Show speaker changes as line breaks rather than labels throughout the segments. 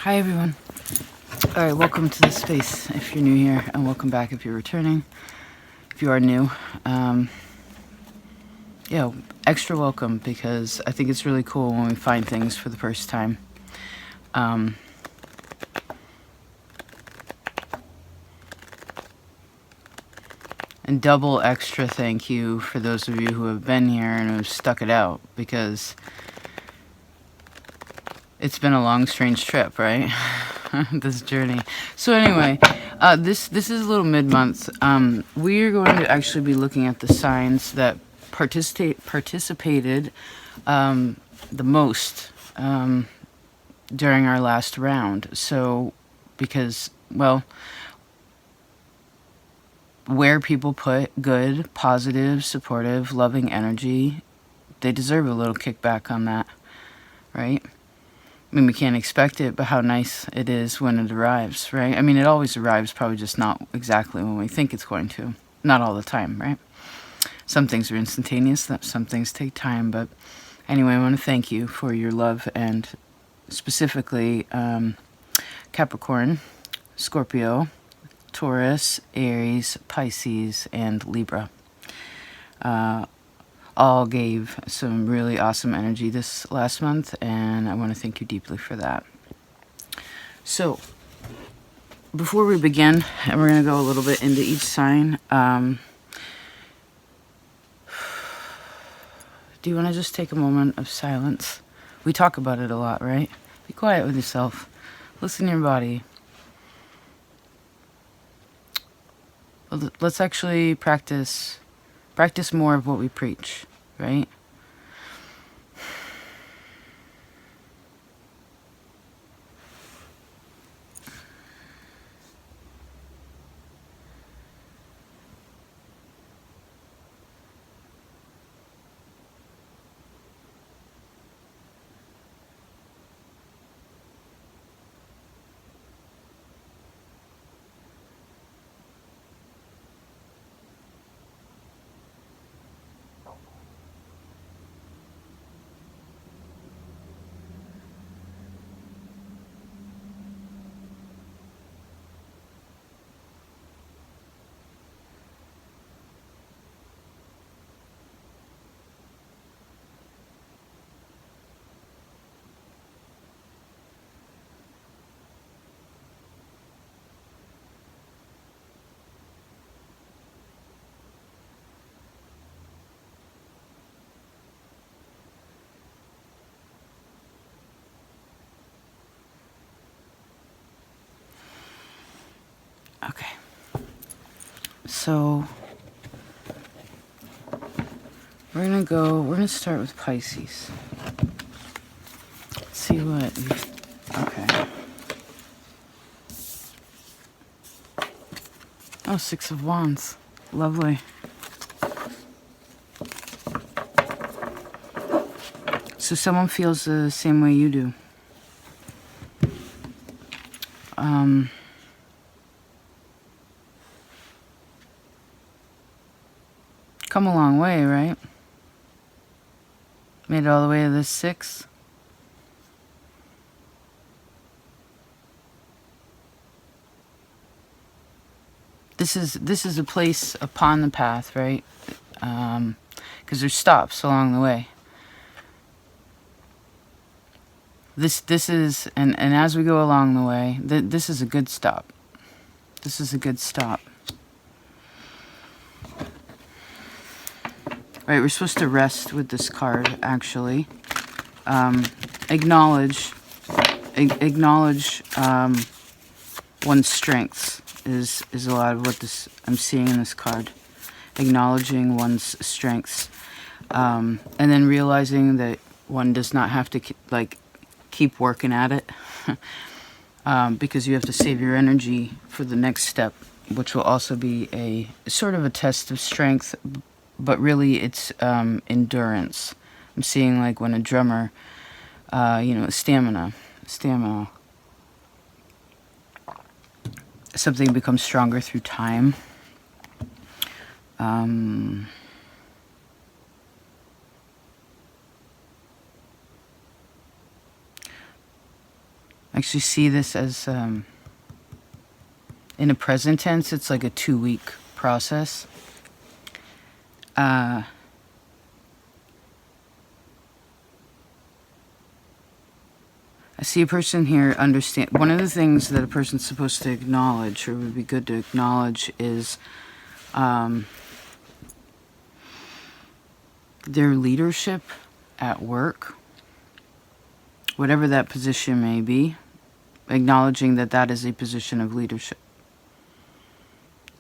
Hi everyone. Alright, welcome to this space if you're new here, and welcome back if you're returning. If you are new, yeah, extra welcome, because I think it's really cool when we find things for the first time. And double extra thank you for those of you who have been here and who have stuck it out, because it's been a long, strange trip, right? This journey. So anyway, this is a little mid-month. We are going to actually be looking at the signs that participated the most during our last round. So, because, well, where people put good, positive, supportive, loving energy, they deserve a little kickback on that, right? I mean, we can't expect it, but how nice it is when it arrives, right? I mean, it always arrives, probably just not exactly when we think it's going to. Not all the time, right? Some things are instantaneous, some things take time, but anyway, I want to thank you for your love, and specifically Capricorn, Scorpio, Taurus, Aries, Pisces, and Libra. All gave some really awesome energy this last month, and I want to thank you deeply for that. So, before we begin, and we're going to go a little bit into each sign, do you want to just take a moment of silence? We talk about it a lot, right? Be quiet with yourself. Listen to your body. Let's actually practice more of what we preach, right? Okay. So, we're gonna start with Pisces. Let's see what, okay. Oh, Six of Wands. Lovely. So someone feels the same way you do. Come a long way, right? Made it all the way to this 6. This is a place upon the path, right? Because there's stops along the way. This is, and as we go along the way, this is a good stop. This is a good stop. Right, we're supposed to rest with this card, actually. Acknowledge one's strengths is a lot of what this I'm seeing in this card. Acknowledging one's strengths, and then realizing that one does not have to keep working at it, because you have to save your energy for the next step, which will also be a sort of a test of strength, but really it's endurance. I'm seeing like when a drummer, stamina. Something becomes stronger through time. actually see this as, in a present tense, it's like a 2-week process. I see a person here understand. One of the things that a person's supposed to acknowledge, or would be good to acknowledge, is their leadership at work, whatever that position may be, acknowledging that that is a position of leadership.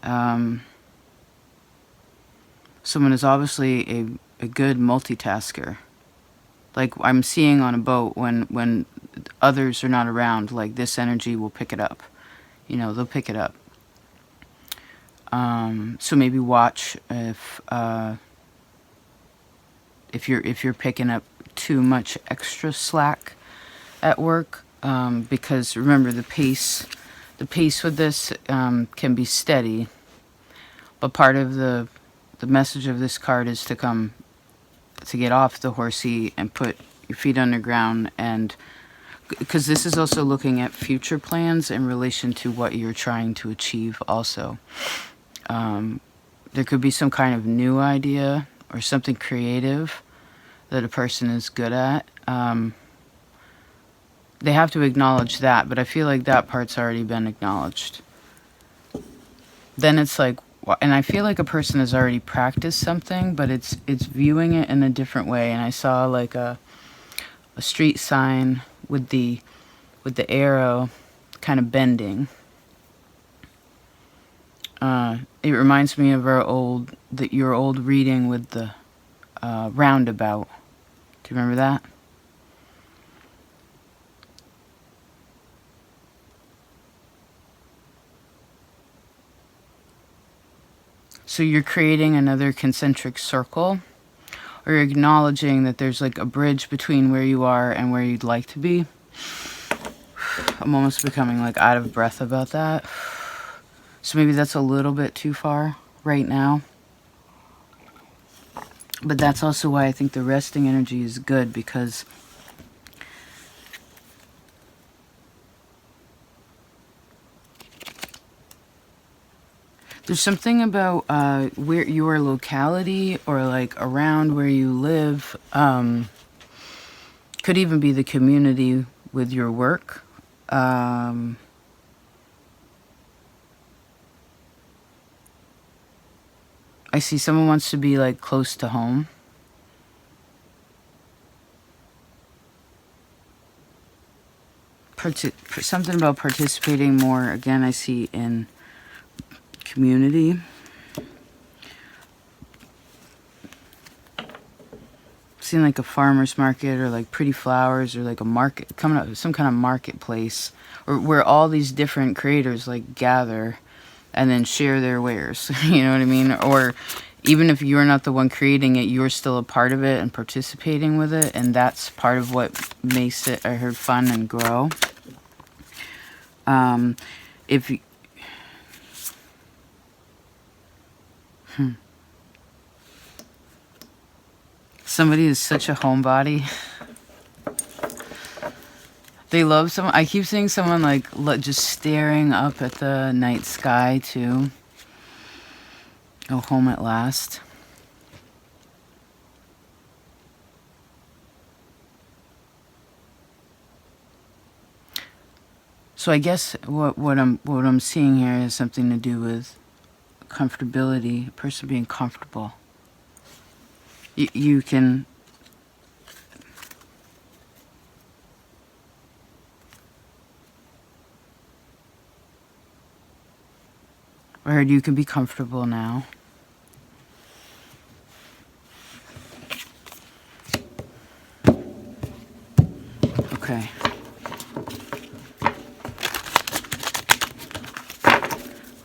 Someone is obviously a good multitasker. Like I'm seeing on a boat when others are not around, like this energy will pick it up. You know, they'll pick it up. So maybe watch if you're picking up too much extra slack at work, because remember the pace with this can be steady, but part of the message of this card is to get off the horsey and put your feet underground, and because this is also looking at future plans in relation to what you're trying to achieve also. There could be some kind of new idea or something creative that a person is good at. They have to acknowledge that, but I feel like that part's already been acknowledged. Then it's like, and I feel like a person has already practiced something, but it's viewing it in a different way. And I saw like a street sign with the arrow kind of bending. It reminds me of your old reading with the roundabout. Do you remember that? So you're creating another concentric circle, or you're acknowledging that there's like a bridge between where you are and where you'd like to be. I'm almost becoming like out of breath about that. So maybe that's a little bit too far right now. But that's also why I think the resting energy is good, because there's something about where your locality, or like around where you live, could even be the community with your work. I see someone wants to be like close to home. Something about participating more, again, I see in community. Seeing like a farmer's market, or like pretty flowers, or like a market, coming up, some kind of marketplace, or where all these different creators like gather and then share their wares. You know what I mean? Or even if you're not the one creating it, you're still a part of it and participating with it, and that's part of what makes it, I heard, fun and grow. If you, somebody is such a homebody. They love someone. I keep seeing someone like just staring up at the night sky too. Oh, home at last. So I guess what I'm seeing here has something to do with comfortability. A person being comfortable. You can. I heard you can be comfortable now. Okay.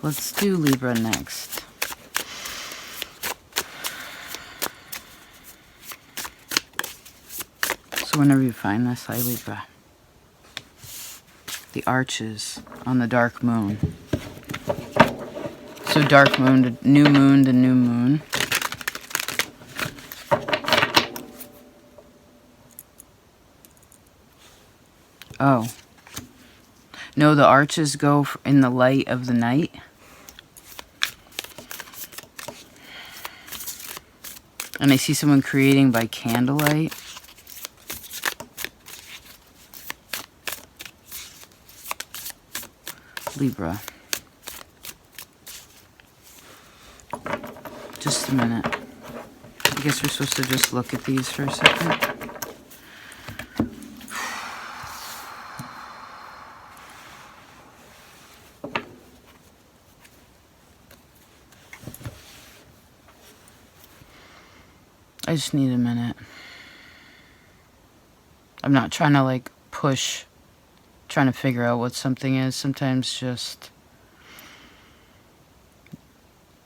Let's do Libra next. So whenever you find this, I Libra. The arches on the dark moon. So dark moon to new moon to new moon. Oh. No, the arches go in the light of the night. And I see someone creating by candlelight. Libra. Just a minute. I guess we're supposed to just look at these for a second. I just need a minute. I'm not trying to like push, trying to figure out what something is. Sometimes just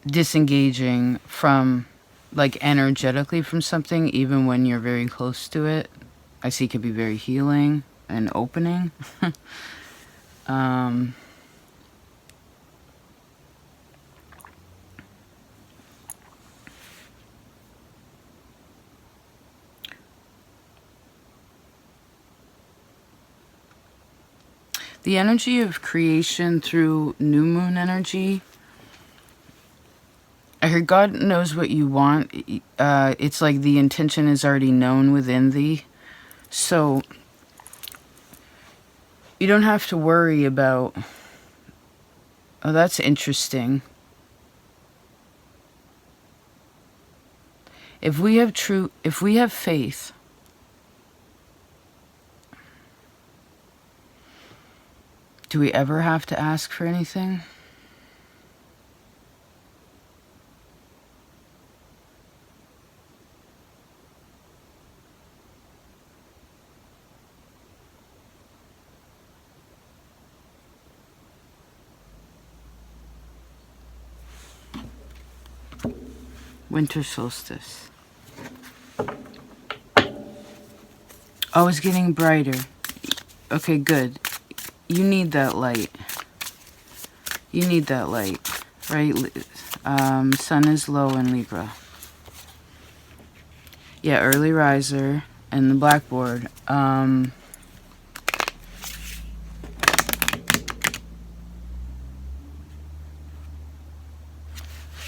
disengaging from, like, energetically from something, even when you're very close to it, I see could be very healing and opening. The energy of creation through new moon energy. I heard God knows what you want. It's like the intention is already known within thee. So you don't have to worry about, oh, that's interesting. If we have faith, do we ever have to ask for anything? Winter solstice. Oh, it's getting brighter. Okay, good. You need that light. You need that light, right? Sun is low in Libra. Yeah, early riser and the blackboard.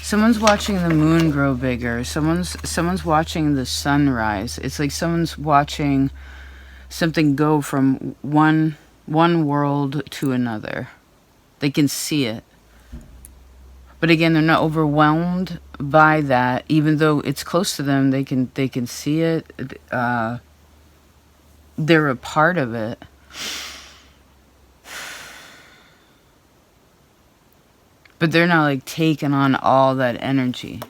Someone's watching the moon grow bigger. Someone's watching the sunrise. It's like someone's watching something go from one world to another. They can see it. But again, they're not overwhelmed by that. Even though it's close to them, they can see it. They're a part of it. But they're not like taking on all that energy.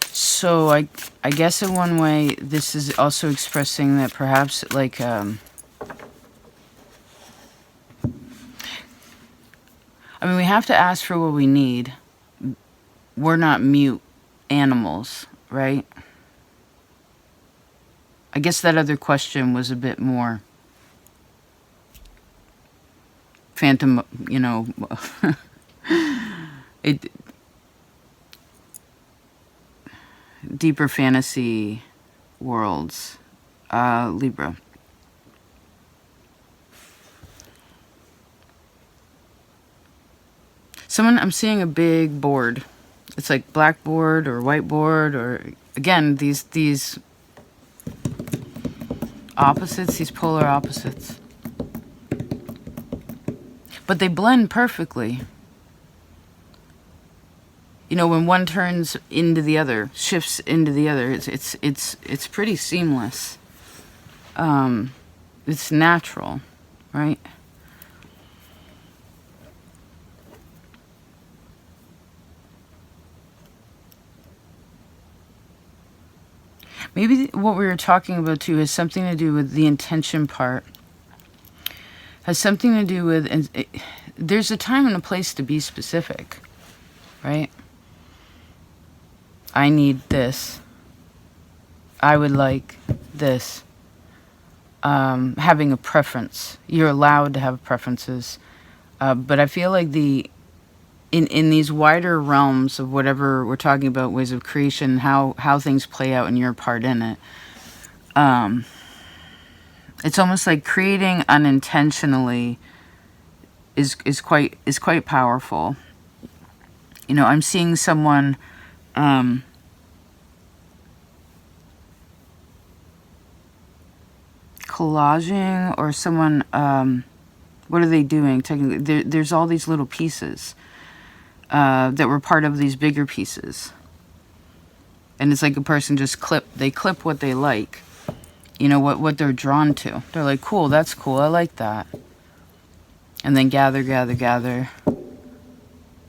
So I guess in one way, this is also expressing that perhaps like I mean, we have to ask for what we need. We're not mute animals, right? I guess that other question was a bit more phantom, you know. Deeper fantasy worlds. Libra. I'm seeing a big board. It's like blackboard or whiteboard, or again, these opposites, these polar opposites. But they blend perfectly. You know, when one turns into the other, shifts into the other, it's pretty seamless. It's natural, right? Maybe what we were talking about too has something to do with the intention part. Has something to do with, and there's a time and a place to be specific, right? I need this. I would like this. Having a preference. You're allowed to have preferences. But I feel like in these wider realms of whatever we're talking about, ways of creation, how things play out and your part in it, it's almost like creating unintentionally is quite powerful. You know, I'm seeing someone collaging, or someone what are they doing? Technically, there's all these little pieces that were part of these bigger pieces, and it's like a person just clip what they like, you know, what they're drawn to. They're like, cool, that's cool, I like that, and then gather,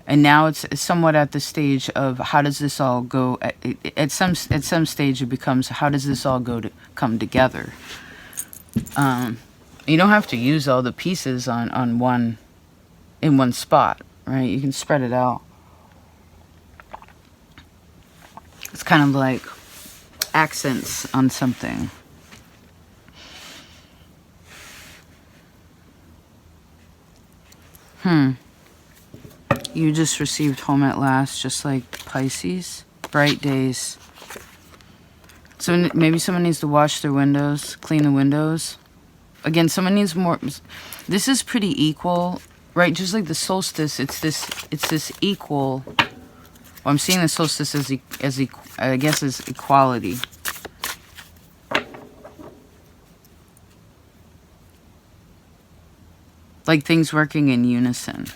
and now it's somewhat at the stage of how does this all go. At some stage it becomes, how does this all come together. You don't have to use all the pieces in one spot, right? You can spread it out. It's kind of like accents on something. You just received home at last, just like Pisces. Bright days. So maybe someone needs to wash their windows, clean the windows. Again, someone needs more. This is pretty equal, right? Just like the solstice, it's this equal. Well, I'm seeing the solstice as I guess as equality. Like things working in unison.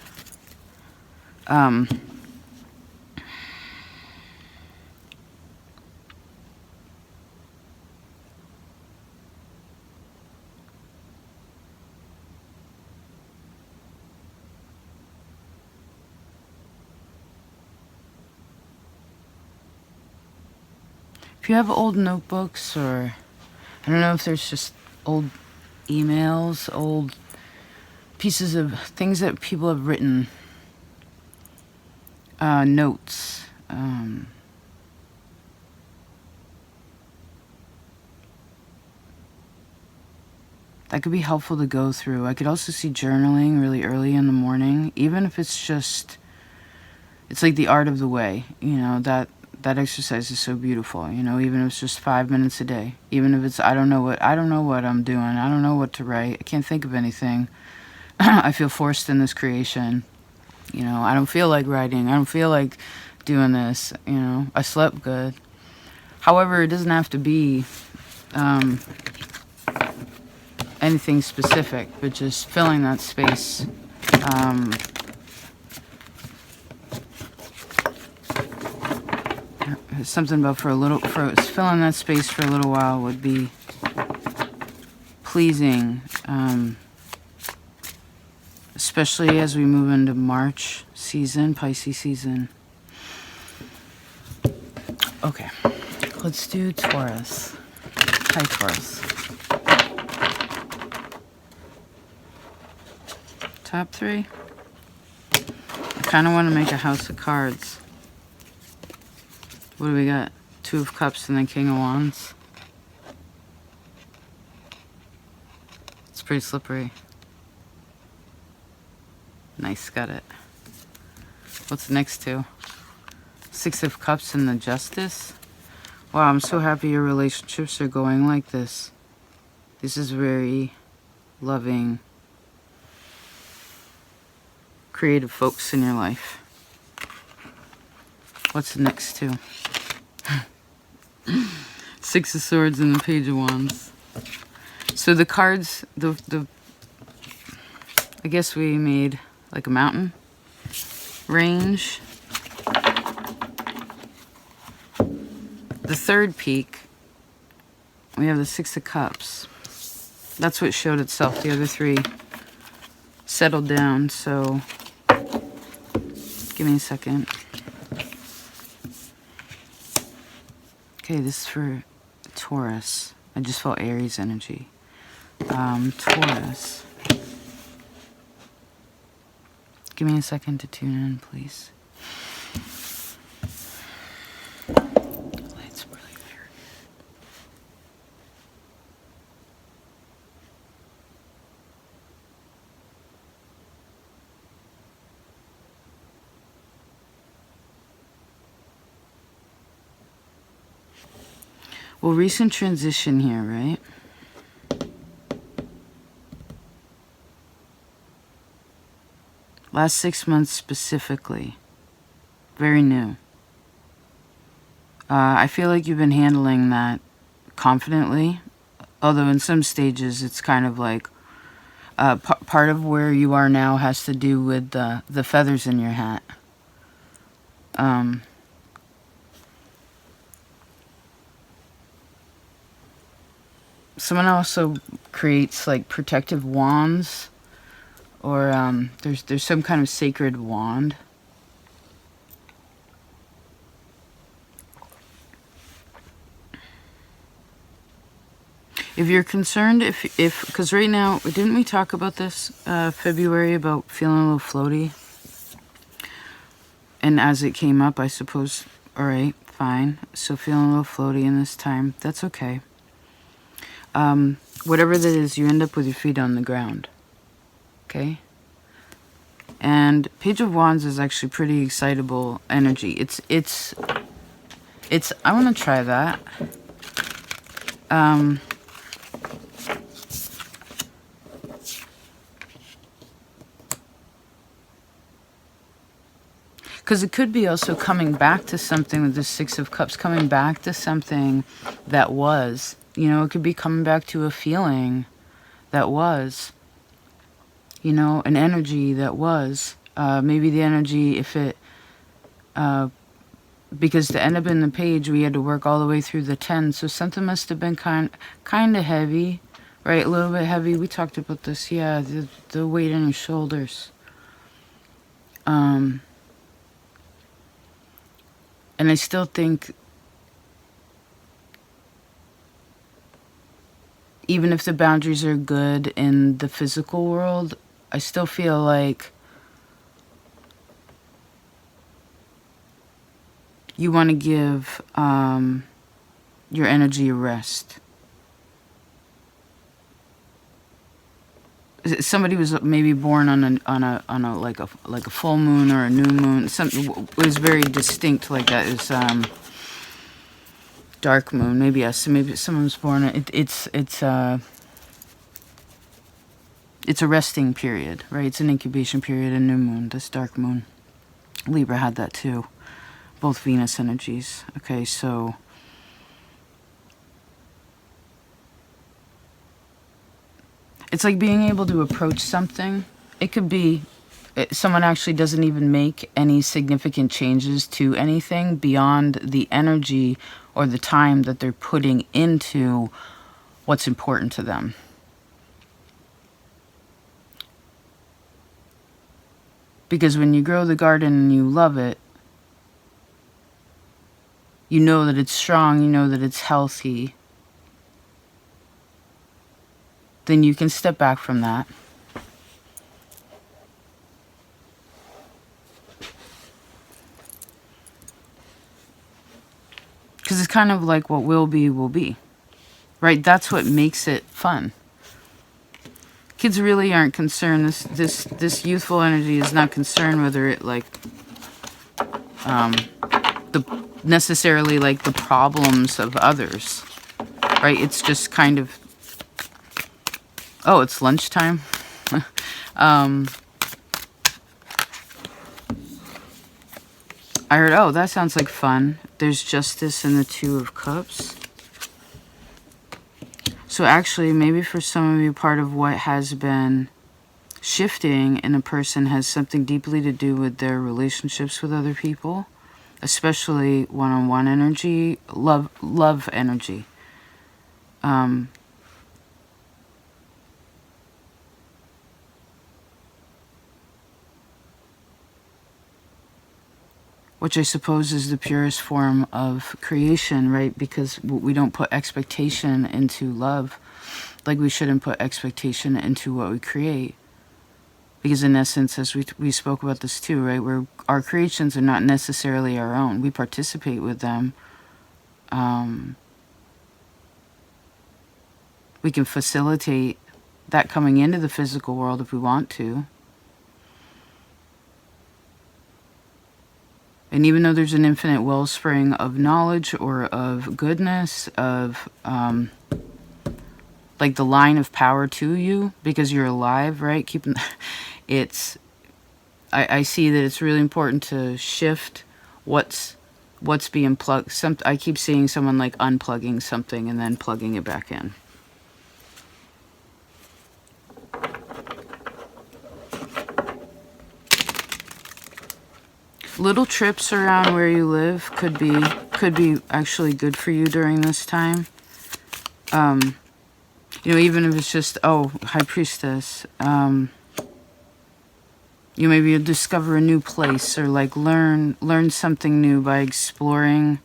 If you have old notebooks, or I don't know if there's just old emails, old pieces of things that people have written, notes, that could be helpful to go through. I could also see journaling really early in the morning, even if it's just, it's like the art of the way, you know, that exercise is so beautiful, you know, even if it's just 5 minutes a day, even if it's, I don't know what I'm doing, I don't know what to write, I can't think of anything, I feel forced in this creation, you know, I don't feel like writing, I don't feel like doing this, you know, I slept good. However, it doesn't have to be anything specific, but just filling that space. Something about filling that space for a little while would be pleasing, especially as we move into March season, Pisces season. Okay, let's do Taurus. Hi, Taurus. Top 3. I kind of want to make a house of cards. What do we got? 2 of Cups and then King of Wands. It's pretty slippery. Nice, got it. What's the next 2? 6 of Cups and the Justice. Wow, I'm so happy your relationships are going like this. This is very loving, creative folks in your life. What's the next 2? 6 of Swords and the Page of Wands. So the cards, I guess we made like a mountain range. The third peak, we have the 6 of Cups. That's what showed itself. The other 3 settled down, so give me a second. Okay, this is for Taurus. I just felt Aries energy. Taurus. Give me a second to tune in, please. Light's really weird. Well, recent transition here, right? Last 6 months specifically. Very new. I feel like you've been handling that confidently, although in some stages it's kind of like part of where you are now has to do with the feathers in your hat. Someone also creates like protective wands, or there's some kind of sacred wand. If you're concerned, because right now, didn't we talk about this February about feeling a little floaty? And as it came up, I suppose, all right, fine. So feeling a little floaty in this time, that's okay. Whatever that is, you end up with your feet on the ground, okay? And Page of Wands is actually pretty excitable energy. It's I want to try that. Because it could be also coming back to something with the Six of Cups, coming back to something that was. You know, it could be coming back to a feeling that was. You know, an energy that was. Maybe the energy, if it... because to end up in the page, we had to work all the way through the 10. So something must have been kind of heavy, right? A little bit heavy. We talked about this, yeah, the weight on your shoulders. And I still think, even if the boundaries are good in the physical world, I still feel like you want to give your energy a rest. Somebody was maybe born on a like a full moon or a new moon. Something was very distinct like that. It was dark moon. Maybe yes. Maybe someone was born. It's a resting period, right? It's an incubation period. A new moon. This dark moon. Libra had that too. Both Venus energies. Okay, so. It's like being able to approach something. It could be someone actually doesn't even make any significant changes to anything beyond the energy or the time that they're putting into what's important to them. Because when you grow the garden and you love it, you know that it's strong, you know that it's healthy, then you can step back from that. Because it's kind of like what will be, right? That's what makes it fun. Kids really aren't concerned. This youthful energy is not concerned whether it like necessarily like the problems of others, right? It's just kind of, oh, it's lunchtime. I heard, oh, that sounds like fun. There's justice in the Two of Cups. So actually, maybe for some of you, part of what has been shifting in a person has something deeply to do with their relationships with other people, especially one-on-one energy, love energy. Which I suppose is the purest form of creation, right? Because we don't put expectation into love, like we shouldn't put expectation into what we create. Because in essence, as we spoke about this too, right? Our creations are not necessarily our own. We participate with them. We can facilitate that coming into the physical world if we want to. And even though there's an infinite wellspring of knowledge or of goodness, of like the line of power to you, because you're alive, right? It's I see that it's really important to shift what's being plugged. I keep seeing someone like unplugging something and then plugging it back in. Little trips around where you live could be actually good for you during this time. You know, even if it's just, oh, High Priestess, you maybe you'll discover a new place or like learn something new by exploring.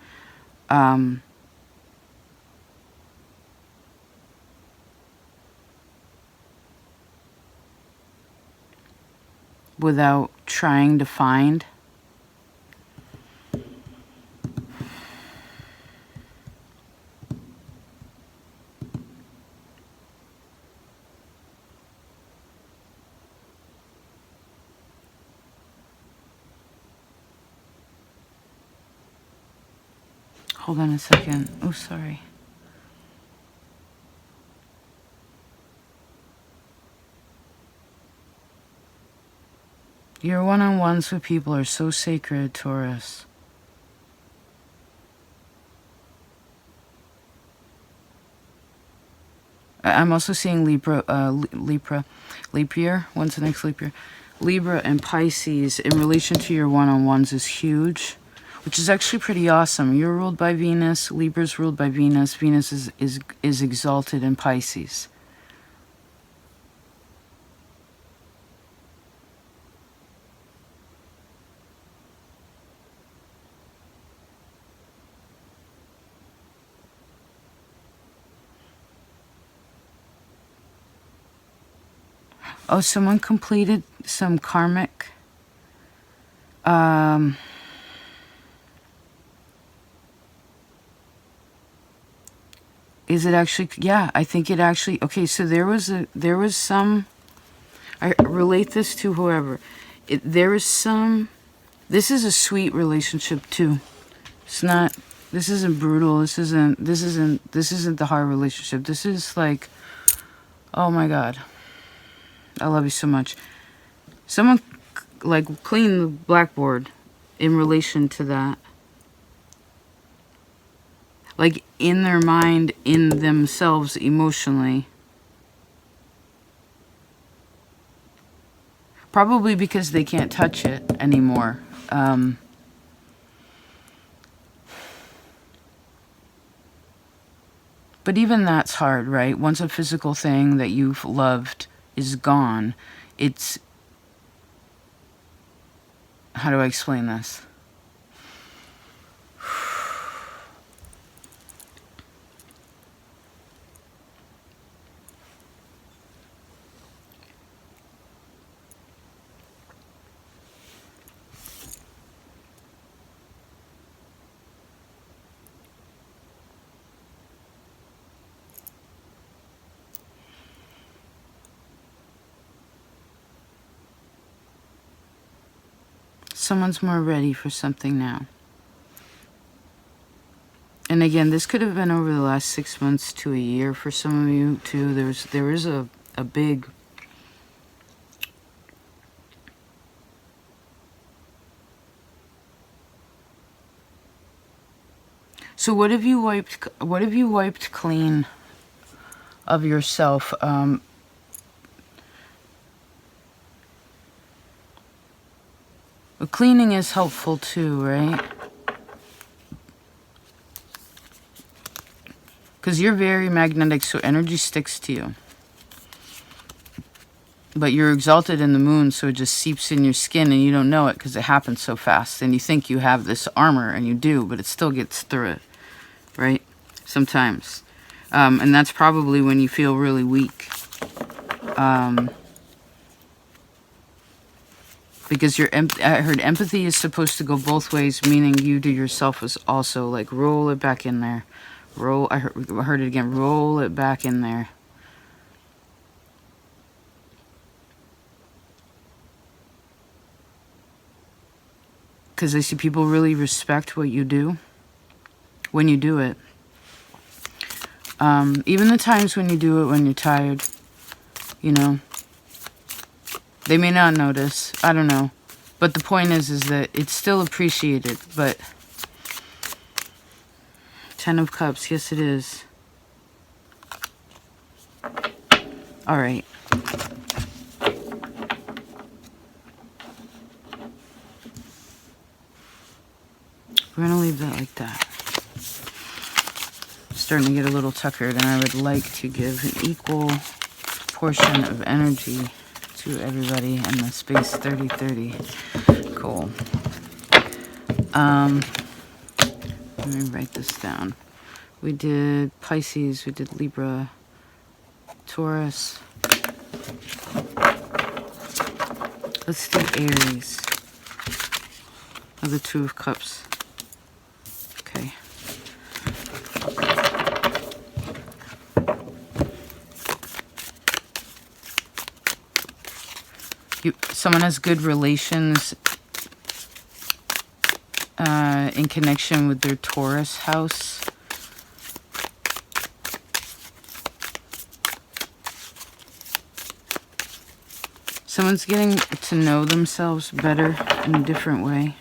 Without trying to find. Hold on a second. Oh, sorry. Your one-on-ones with people are so sacred, Taurus. I'm also seeing leap year. When's the next leap year? Libra and Pisces in relation to your one-on-ones is huge, which is actually pretty awesome. You're ruled by Venus. Libra's ruled by Venus. Venus is exalted in Pisces. Oh, someone completed some karmic. Is it actually? Yeah, I think it actually. Okay, so there was some. I relate this to whoever. There is some. This is a sweet relationship too. It's not. This isn't brutal. This isn't the hard relationship. This is like, oh my God, I love you so much. Someone like clean the blackboard in relation to that. Like in their mind, in themselves, emotionally. Probably because they can't touch it anymore. But even that's hard, right? Once a physical thing that you've loved is gone, it's... How do I explain this? Someone's more ready for something now. And again, this could have been over the last 6 months to a year for some of you too. There is a big... So what have you wiped clean of yourself? Cleaning is helpful too, right? Because you're very magnetic, so energy sticks to you. But you're exalted in the moon, so it just seeps in your skin and you don't know it because it happens so fast. And you think you have this armor, and you do, but it still gets through it, right? Sometimes. And that's probably when you feel really weak. Because I heard empathy is supposed to go both ways, meaning you to yourself is also like roll it back in there. I heard it again. Roll it back in there. Because I see people really respect what you do when you do it. Even the times when you do it when you're tired, you know. They may not notice. I don't know. But the point is that it's still appreciated. But 10 of Cups, yes it is. All right. We're gonna leave that like that. Starting to get a little tuckered, and I would like to give an equal portion of energy to everybody in the space 30-30. Cool. Let me write this down. We did Pisces, we did Libra, Taurus. Let's do Aries. Oh, the 2 of Cups. Okay. Someone has good relations in connection with their Taurus house. Someone's getting to know themselves better in a different way.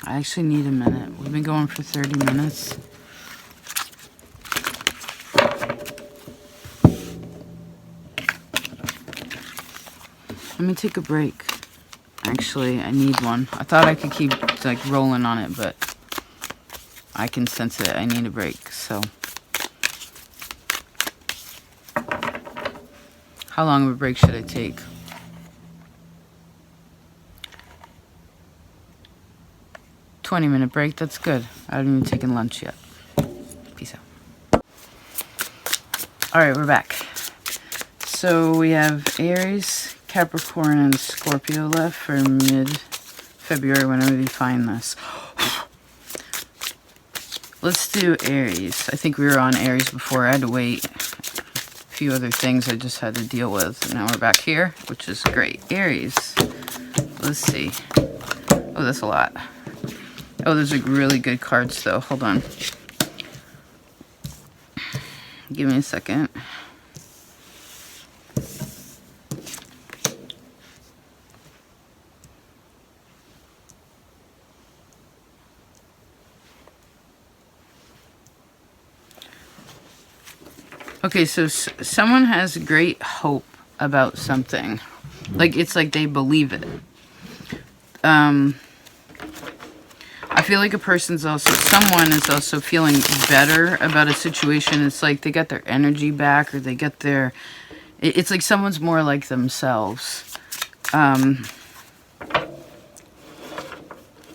I actually need a minute. We've been going for 30 minutes. Let me take a break. Actually, I need one. I thought I could keep like rolling on it, but I can sense it. I need a break, so. How long of a break should I take? -20-minute break, that's good. I haven't even taken lunch yet. Peace out. Alright, we're back. So we have Aries, Capricorn, and Scorpio left for mid-February whenever we find this. Let's do Aries. I think we were on Aries before. I had to wait. A few other things I just had to deal with. Now we're back here, which is great. Aries. Let's see. Oh, that's a lot. Oh, those are really good cards, though. Hold on. Give me a second. Okay, so someone has great hope about something. Like, it's like they believe it. I feel like someone is also feeling better about a situation. It's like they got their energy back, or they get their, it's like someone's more like themselves.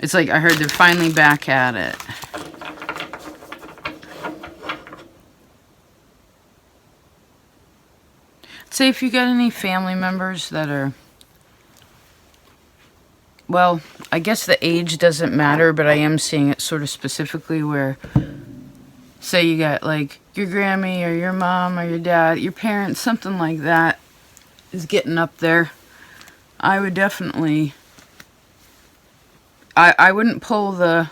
It's like I heard they're finally back at it. Say if you got any family members that are, well, I guess the age doesn't matter, but I am seeing it sort of specifically where, say you got like your Grammy or your mom or your dad, your parents, something like that is getting up there. I would definitely, I wouldn't pull the,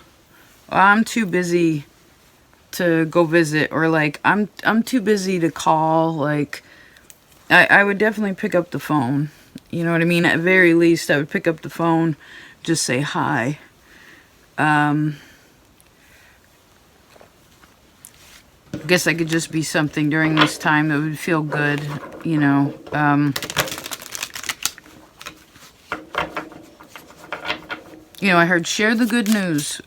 well, I'm too busy to go visit, or like I'm too busy to call. Like I would definitely pick up the phone. You know what I mean? At very least, I would pick up the phone, just say hi. I guess I could just be something during this time that would feel good, you know. You know, I heard share the good news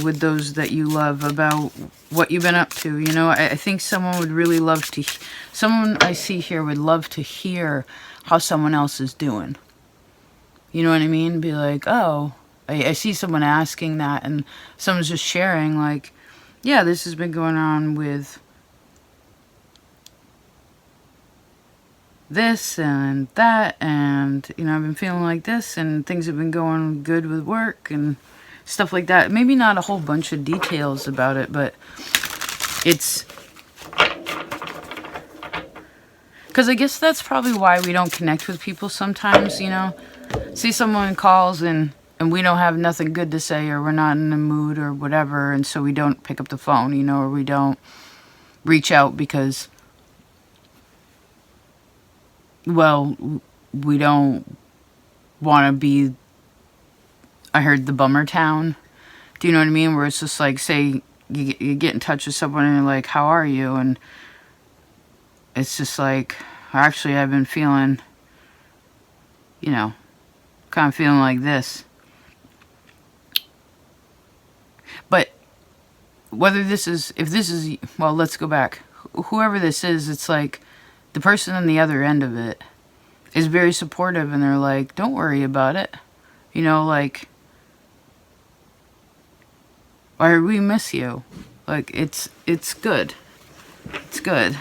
with those that you love about what you've been up to. You know, I think someone would really love to, someone I see here would love to hear how someone else is doing. You know what I mean? Be like, oh, I see someone asking that, and someone's just sharing like, yeah, this has been going on with this and that, and, you know, I've been feeling like this, and things have been going good with work and stuff like that. Maybe not a whole bunch of details about it, but it's Because I guess that's probably why we don't connect with people sometimes, you know? See someone calls and we don't have nothing good to say, or we're not in the mood or whatever, and so we don't pick up the phone, you know, or we don't reach out because, well, we don't want to be, I heard, the bummer town. Do you know what I mean? Where it's just like, say you get in touch with someone and you're like, how are you? And it's just like, actually, I've been feeling, you know, kind of feeling like this. But whether this is, if this is, well, let's go back. Whoever this is, it's like the person on the other end of it is very supportive, and they're like, don't worry about it. You know, like, or we miss you. Like, it's good. It's good.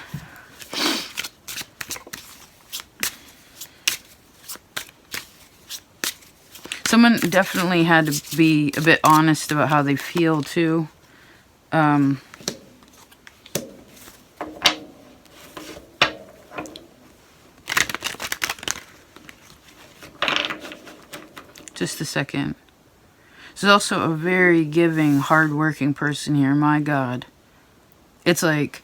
Someone definitely had to be a bit honest about how they feel, too. Just a second. There's also a very giving, hard-working person here. My God. It's like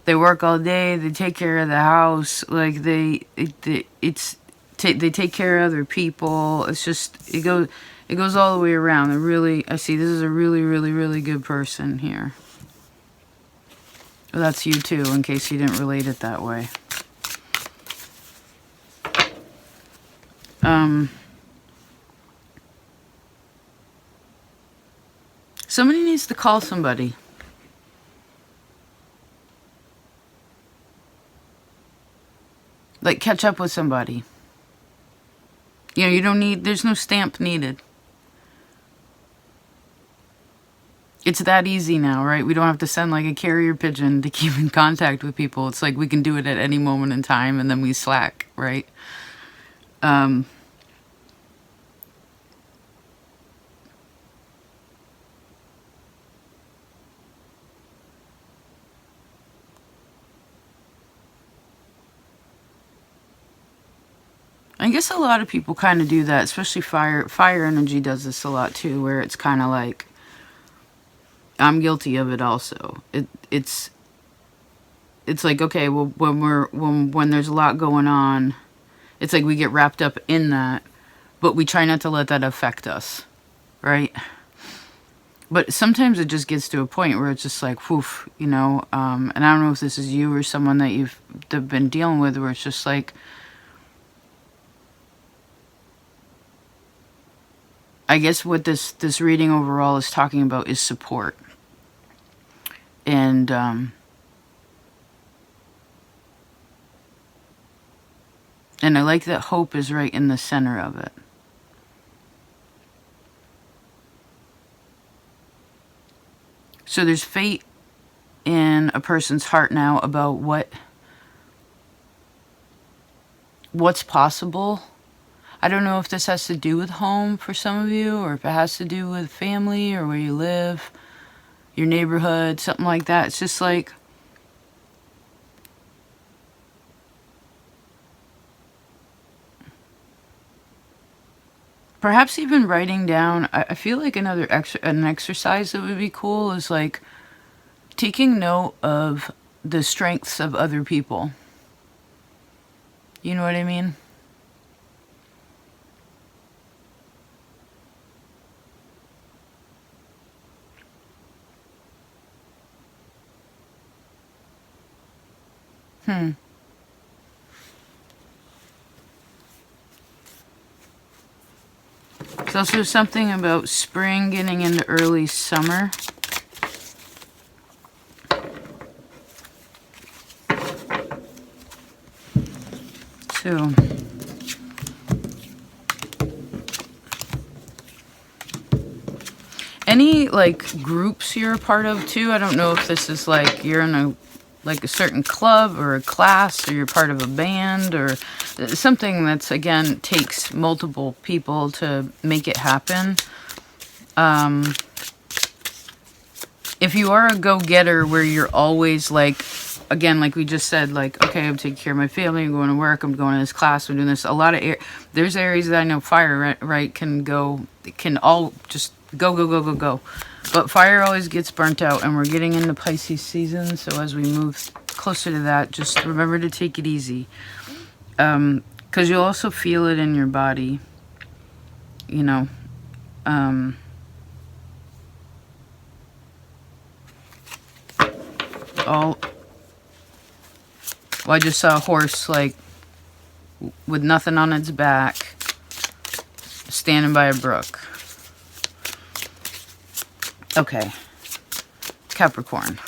they work all day. They take care of the house. Like they take care of other people. It's just it goes all the way around. I see this is a really, really, really good person here. Well, that's you too, in case you didn't relate it that way. Somebody needs to call somebody. Like, catch up with somebody. You know, you don't need, there's no stamp needed. It's that easy now, right? We don't have to send like a carrier pigeon to keep in contact with people. It's like we can do it at any moment in time, and then we slack, right? I guess a lot of people kind of do that, especially fire energy does this a lot too, where it's kind of like, I'm guilty of it also. It's like, okay, well, when there's a lot going on, it's like we get wrapped up in that, but we try not to let that affect us, right? But sometimes it just gets to a point where it's just like, whoof, you know, and I don't know if this is you or someone that you've been dealing with, where it's just like, I guess what this reading overall is talking about is support. And I like that hope is right in the center of it. So there's fate in a person's heart now about what's possible. I don't know if this has to do with home for some of you, or if it has to do with family or where you live, your neighborhood, something like that. It's just like, perhaps even writing down, I feel like an exercise that would be cool is like taking note of the strengths of other people. You know what I mean? There's also something about spring getting into early summer. So, any like groups you're a part of too? I don't know if this is like you're in a certain club or a class, or you're part of a band, or something that's, again, takes multiple people to make it happen. If you are a go-getter where you're always like again, like we just said, like, okay, I'm taking care of my family, I'm going to work, I'm going to this class, I'm doing this. A lot of there's areas that I know fire, right, can all just go, go, go, go, go. But fire always gets burnt out, and we're getting into Pisces season, so as we move closer to that, just remember to take it easy. Because you'll also feel it in your body, you know. Well, I just saw a horse, like, with nothing on its back, standing by a brook. Okay. Capricorn.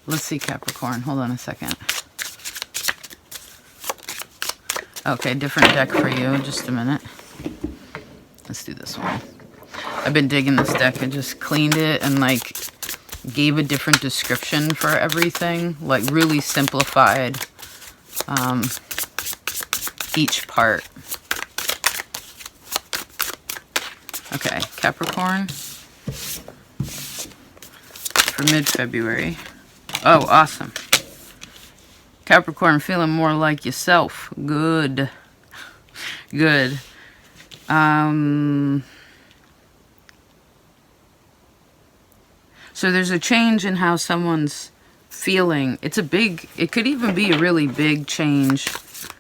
Let's see Capricorn. Hold on a second. Okay, different deck for you. Just a minute. Let's do this one. I've been digging this deck. I just cleaned it and, like, gave a different description for everything. Like, really simplified each part. Okay, Capricorn for mid-February. Oh, awesome. Capricorn, feeling more like yourself. Good. Good. So there's a change in how someone's feeling. It could even be a really big change.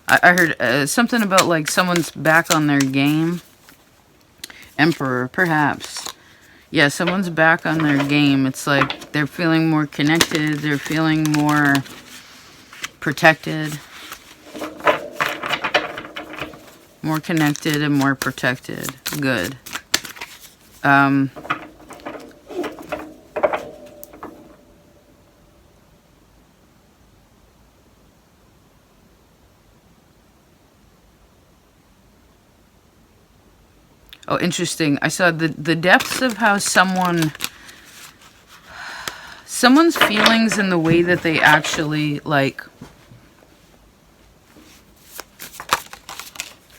I heard something about, like, someone's back on their game. Emperor, perhaps. Yeah, someone's back on their game. It's like they're feeling more connected. They're feeling more protected. More connected and more protected. Good. Oh, interesting. I saw the depths of how someone's feelings and the way that they actually, like,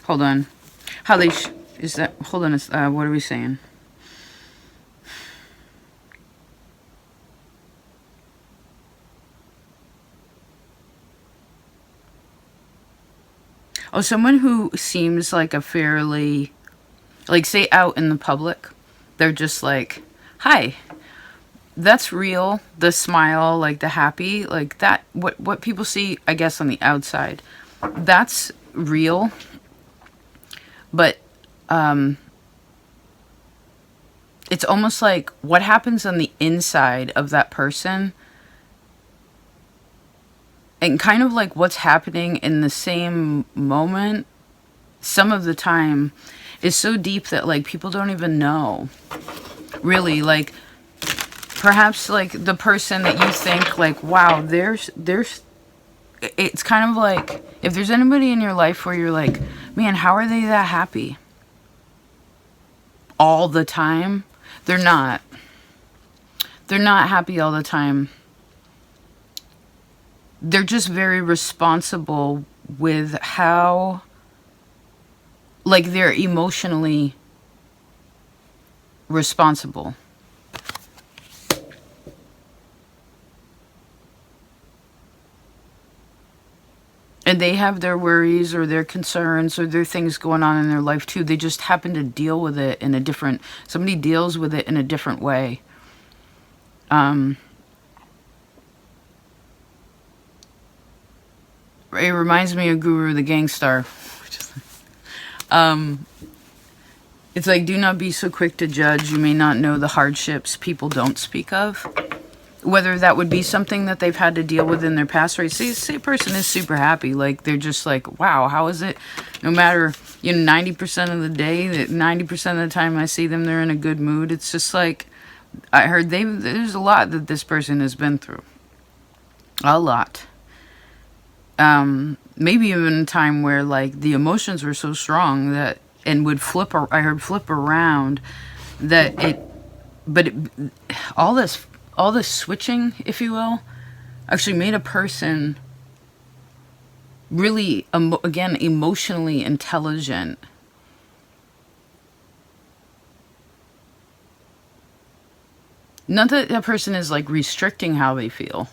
hold on. How they, is that, hold on, what are we saying? Oh, someone who seems like a fairly, like, say out in the public, they're just like, hi. That's real. The smile, like the happy, like that, what people see, I guess, on the outside, that's real. But it's almost like what happens on the inside of that person, and kind of like what's happening in the same moment, some of the time, is so deep that, like, people don't even know. Really, like, perhaps, like, the person that you think, like, wow, there's, it's kind of like, if there's anybody in your life where you're like, man, how are they that happy? All the time? They're not. They're not happy all the time. They're just very responsible with how, like, they're emotionally responsible. And they have their worries or their concerns or their things going on in their life too. They just happen to deal with it in a different, somebody deals with it in a different way. It reminds me of Guru the Gangstar. It's like, do not be so quick to judge. You may not know the hardships people don't speak of. Whether that would be something that they've had to deal with in their past, right? Say a person is super happy. Like, they're just like, wow, how is it? No matter, 90% of the day, 90% of the time I see them, they're in a good mood. It's just like, I heard there's a lot that this person has been through. A lot. Maybe even a time where, like, the emotions were so strong that, and would flip around, that all this switching, if you will, actually made a person really, again, emotionally intelligent. Not that that person is, like, restricting how they feel.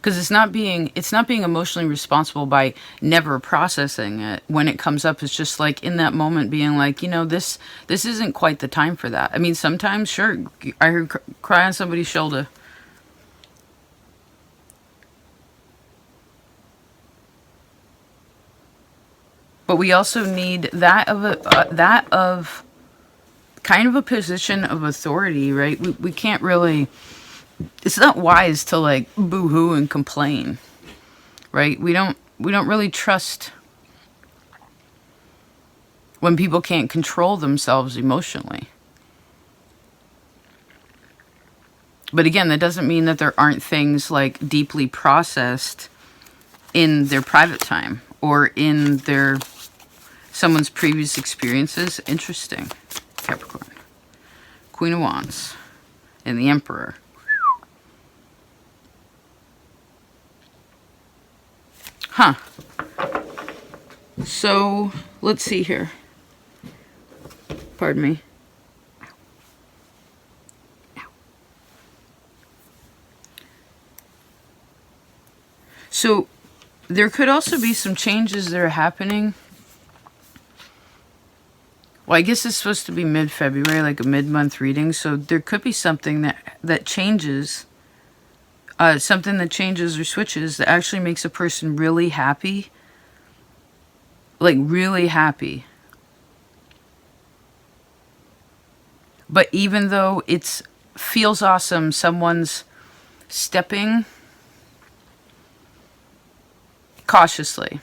Because it's not being emotionally responsible by never processing it when it comes up. It's just like in that moment being like, you know, this isn't quite the time for that. I mean, sometimes, sure, I heard cry on somebody's shoulder. But we also need that of kind of a position of authority, right? We can't really. It's not wise to like boo-hoo and complain, right? We don't really trust when people can't control themselves emotionally. But again, that doesn't mean that there aren't things like deeply processed in their private time or in their someone's previous experiences. Interesting. Capricorn. Queen of Wands and the Emperor. Huh. So, let's see here. Pardon me. So, there could also be some changes that are happening. Well, I guess it's supposed to be mid-February, like a mid-month reading. So, there could be something that changes. Something that changes or switches that actually makes a person really happy. Like, really happy. But even though it feels awesome, someone's stepping cautiously.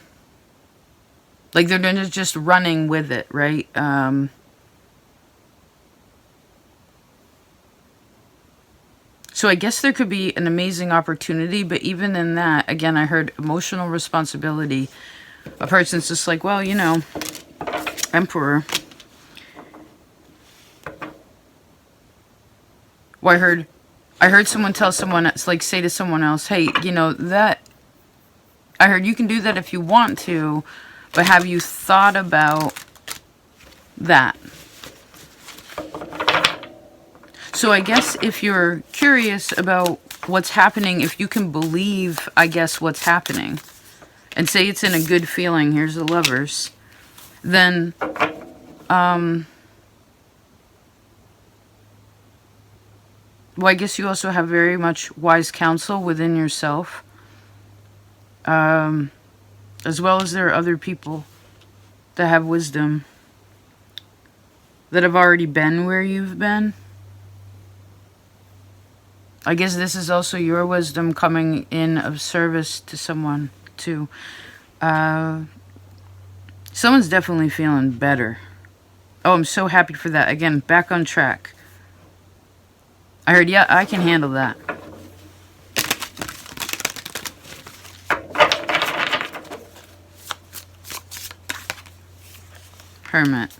Like, they're just running with it, right? So I guess there could be an amazing opportunity, but even in that, again, I heard emotional responsibility. A person's just like, well, you know, Emperor. Well, I heard someone tell someone, it's like, say to someone else, hey, you know, that, I heard you can do that if you want to, but have you thought about that? So I guess if you're curious about what's happening, if you can believe, I guess, what's happening, and say it's in a good feeling, here's the Lovers, then, well, I guess you also have very much wise counsel within yourself, as well as there are other people that have wisdom, that have already been where you've been. I guess this is also your wisdom coming in of service to someone, too. Someone's definitely feeling better. Oh, I'm so happy for that. Again, back on track. I heard, yeah, I can handle that. Hermit.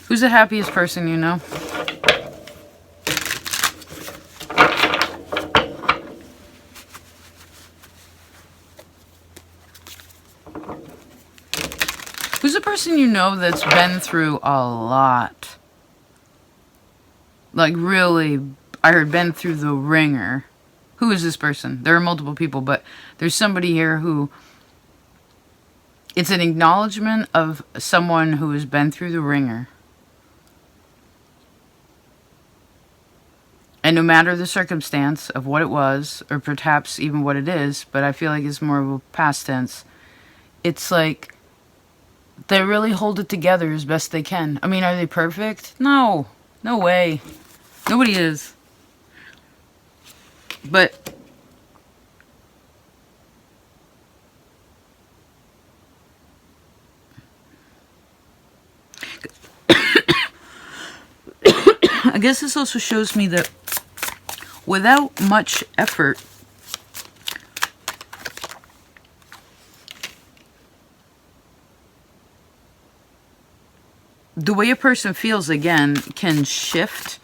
Who's the happiest person you know? Who's the person you know that's been through a lot? Like, really, I heard been through the ringer. Who is this person? There are multiple people, but there's somebody here who... It's an acknowledgement of someone who has been through the ringer. And no matter the circumstance of what it was, or perhaps even what it is, but I feel like it's more of a past tense, it's like they really hold it together as best they can. I mean, are they perfect? No. No way. Nobody is. But I guess this also shows me that without much effort, the way a person feels, again, can shift.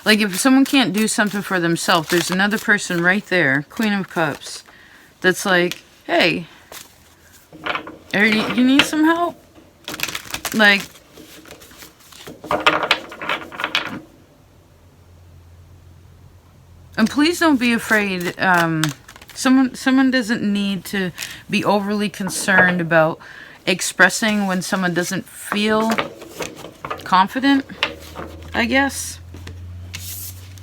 Like, if someone can't do something for themselves, there's another person right there, Queen of Cups, that's like, hey, you need some help? Like, And please don't be afraid. Someone doesn't need to be overly concerned about expressing when someone doesn't feel confident, I guess.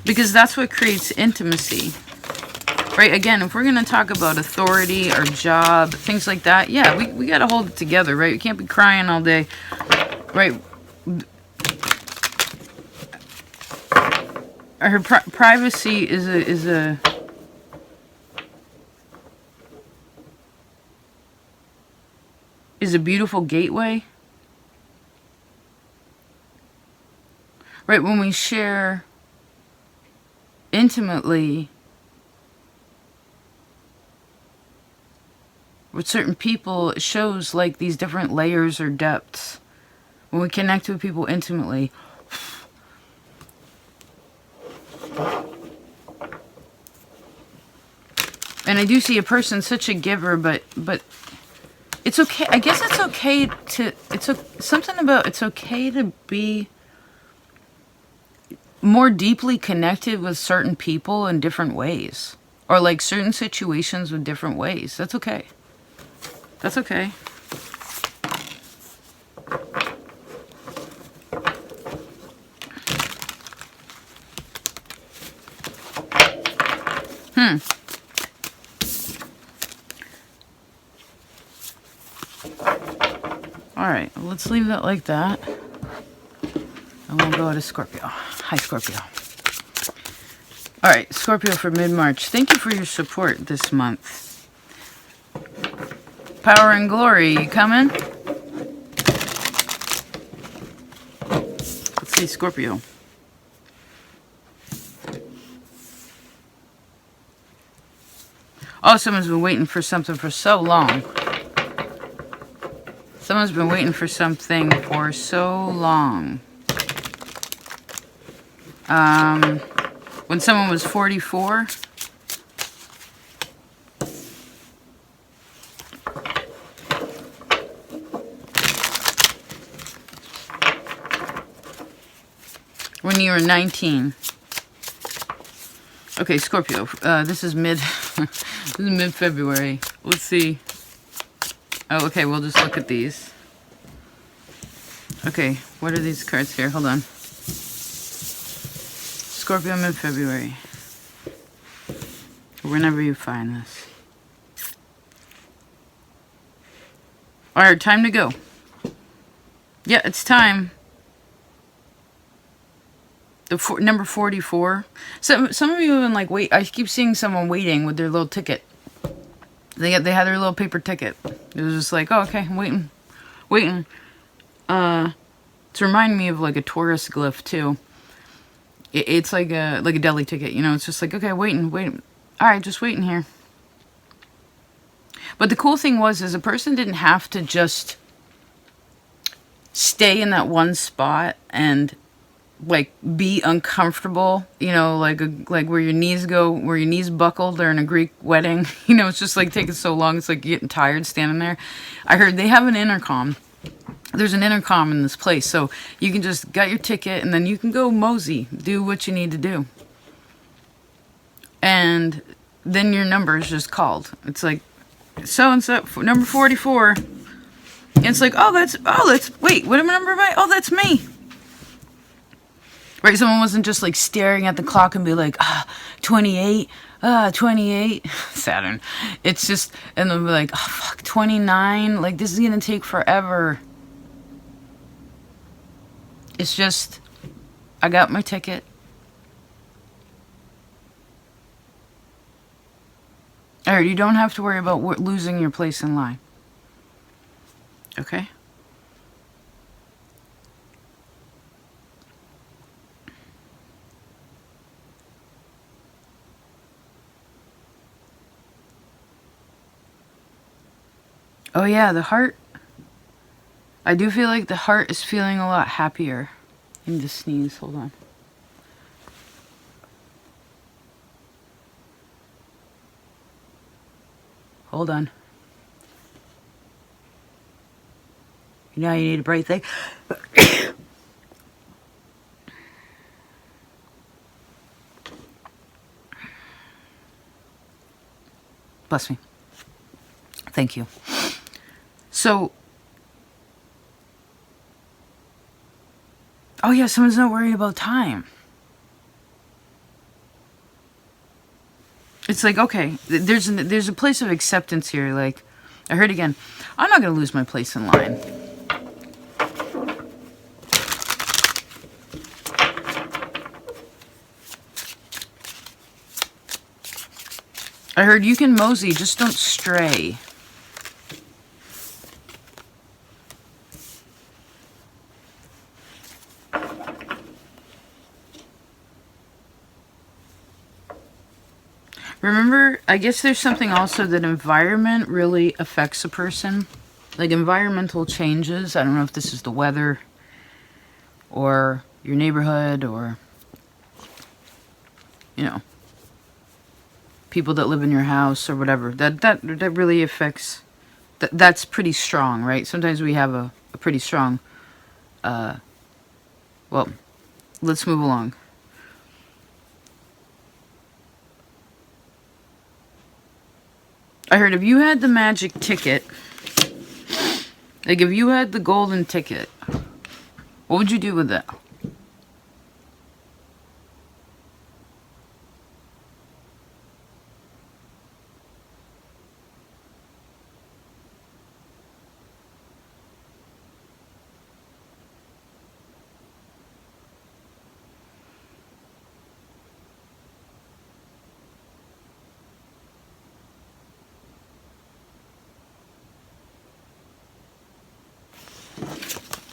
Because that's what creates intimacy. Right? Again, if we're going to talk about authority or job, things like that, yeah, we got to hold it together, right? We can't be crying all day, right? Her privacy is a beautiful gateway. Right? When we share intimately with certain people, it shows like these different layers or depths. When we connect with people intimately, and I do see a person such a giver, but it's okay. I guess it's okay to, something about it's okay to be more deeply connected with certain people in different ways, or like certain situations with different ways. That's okay. That's okay. Alright, let's leave that like that. And we'll go to Scorpio. Hi, Scorpio. Alright, Scorpio for mid-March. Thank you for your support this month. Power and Glory, you coming? Let's see, Scorpio. Oh, someone's been waiting for something for so long. Someone's been waiting for something for so long. When someone was 44. When you were 19. Okay, Scorpio. This is mid-February. Let's see. Oh, okay, we'll just look at these. Okay, what are these cards here? Hold on. Scorpio mid-February. Whenever you find this. Alright, time to go. Yeah, it's time. Number 44. Some of you have been like, wait, I keep seeing someone waiting with their little ticket. They had their little paper ticket. It was just like, oh, okay, I'm waiting. To remind me of like a tourist glyph too. It's like a deli ticket, you know. It's just like, okay, waiting. All right, just waiting here. But the cool thing is a person didn't have to just stay in that one spot and like be uncomfortable, you know, like where your knees buckled during a Greek wedding. You know, it's just like taking so long. It's like getting tired standing there. I heard they have an intercom. There's an intercom in this place, so you can just got your ticket and then you can go mosey, do what you need to do. And then your number is just called. It's like so-and-so, number 44. And it's like, wait, what number am I? Oh, that's me. Right, someone wasn't just like staring at the clock and be like, 28, 28, Saturn. It's just, and they'll be like, oh, fuck, 29, like this is gonna take forever. It's just, I got my ticket. Alright, you don't have to worry about losing your place in line. Okay? Oh yeah, the heart. I do feel like the heart is feeling a lot happier. I need to sneeze, hold on. Hold on. You know you need a bright thing. Bless me. Thank you. So, oh yeah, someone's not worried about time. It's like, okay, there's a place of acceptance here. Like, I heard again, I'm not going to lose my place in line. I heard you can mosey, just don't stray. Remember, I guess there's something also that environment really affects a person. Like environmental changes. I don't know if this is the weather or your neighborhood or, you know, people that live in your house or whatever. That really affects, that's pretty strong, right? Sometimes we have a pretty strong, well, let's move along. I heard if you had the magic ticket, like if you had the golden ticket, what would you do with it?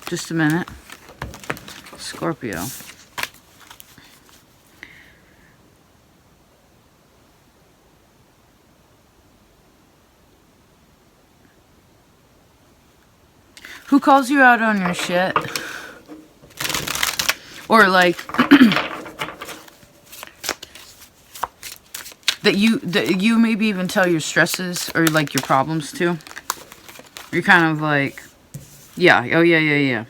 Just a minute. Scorpio. Who calls you out on your shit? Or like that you maybe even tell your stresses or like your problems to? You're kind of like, yeah, oh yeah.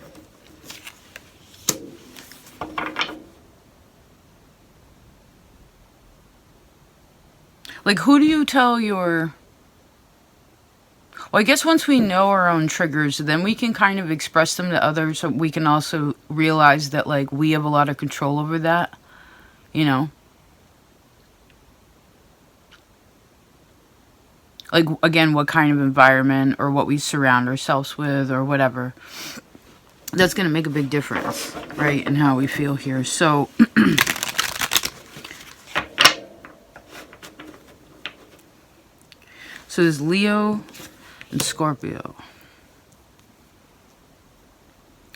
Like, who do you tell your... Well, I guess once we know our own triggers, then we can kind of express them to others. So we can also realize that, like, we have a lot of control over that, you know? Like, again, what kind of environment or what we surround ourselves with or whatever. That's going to make a big difference, right, in how we feel here. So... So there's Leo and Scorpio.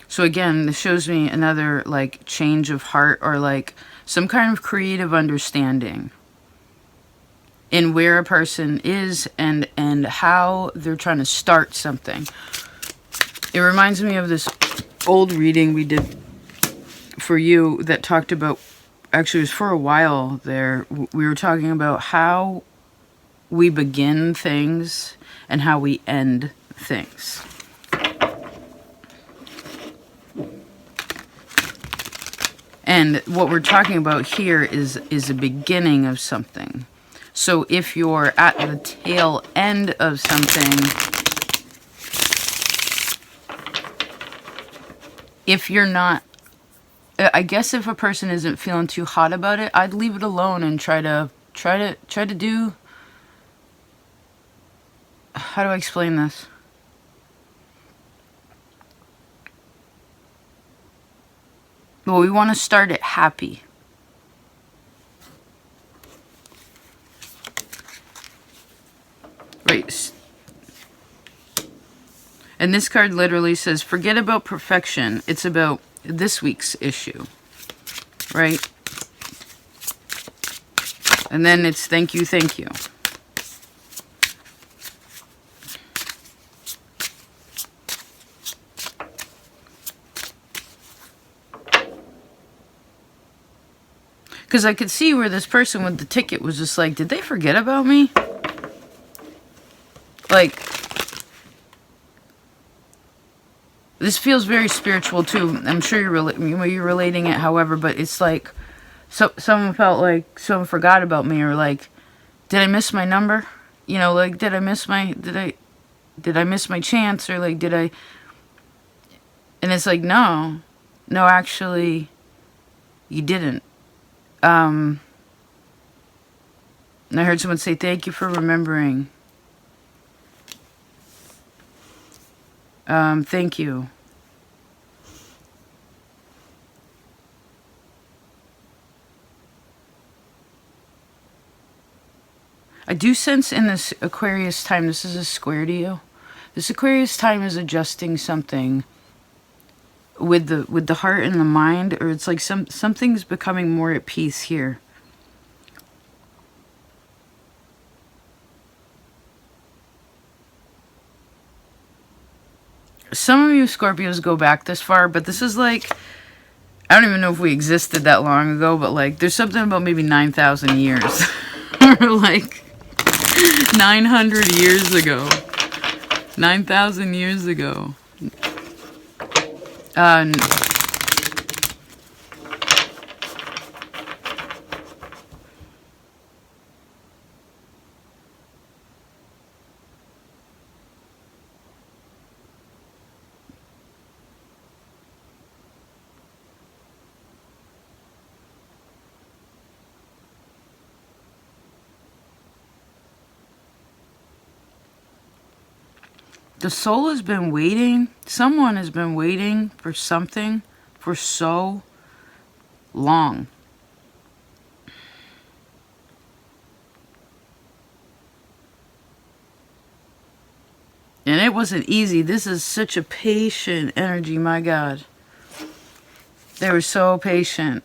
So again, this shows me another like change of heart or like some kind of creative understanding in where a person is and how they're trying to start something. It reminds me of this old reading we did for you that talked about, actually it was for a while there, we were talking about how we begin things and how we end things. And what we're talking about here is a beginning of something. So if you're at the tail end of something, if you're not, I guess if a person isn't feeling too hot about it, I'd leave it alone and try to do, how do I explain this? Well, we want to start it happy. Right. And this card literally says, forget about perfection. It's about this week's issue. Right? And then it's thank you, thank you. Because I could see where this person with the ticket was just like, did they forget about me? Like, this feels very spiritual too. I'm sure you're relating it, however, but it's like, so someone felt like someone forgot about me, or like, did I miss my number? You know, like, did I miss my chance, or like, did I? And it's like, no, actually, you didn't. And I heard someone say, thank you for remembering. Thank you. I do sense in this Aquarius time, this is a square to you. This Aquarius time is adjusting something with the heart and the mind, or it's like something's becoming more at peace here. Some of you Scorpios go back this far, but this is like, I don't even know if we existed that long ago, but like there's something about maybe 9,000 years. Or like 900 years ago. 9,000 years ago. The soul has been waiting. Someone has been waiting for something for so long. And it wasn't easy. This is such a patient energy, my God. They were so patient.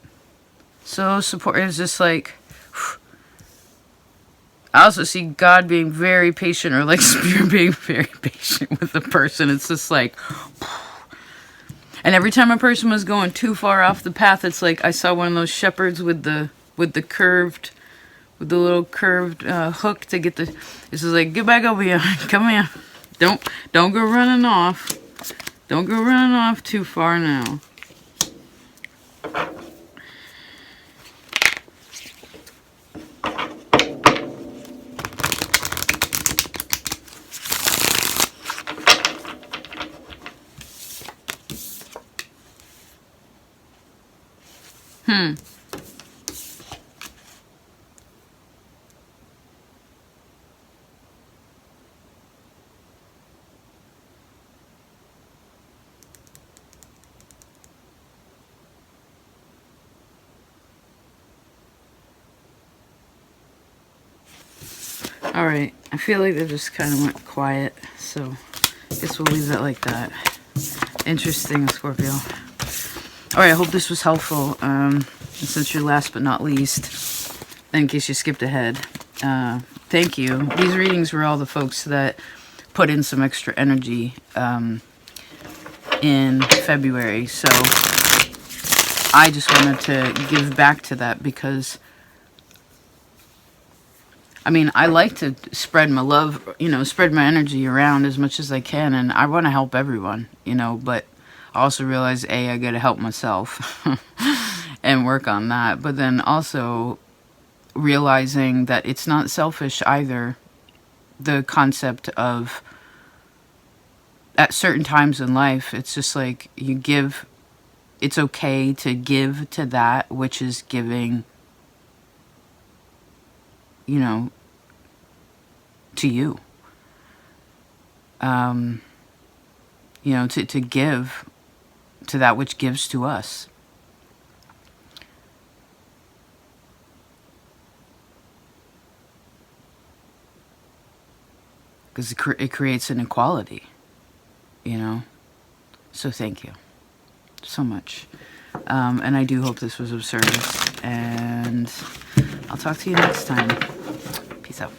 So supportive. It was just like, I also see God being very patient, or like Spirit being very patient with the person. It's just like, and every time a person was going too far off the path, it's like I saw one of those shepherds with the little curved hook to get the. This is like, get back over here, come here. Don't go running off. Don't go running off too far now. Alright, I feel like they just kind of went quiet, so I guess we'll leave it like that. Interesting, Scorpio. Alright, I hope this was helpful. Since you're last but not least, in case you skipped ahead, thank you. These readings were all the folks that put in some extra energy in February, so I just wanted to give back to that because I mean, I like to spread my love, spread my energy around as much as I can, and I want to help everyone, but I also realize, A, I got to help myself and work on that, but then also realizing that it's not selfish either, the concept of at certain times in life, it's just like you give, it's okay to give to that which is giving, to you. To give to that which gives to us. Because it creates an equality, So thank you so much. And I do hope this was of service. And I'll talk to you next time. Peace out.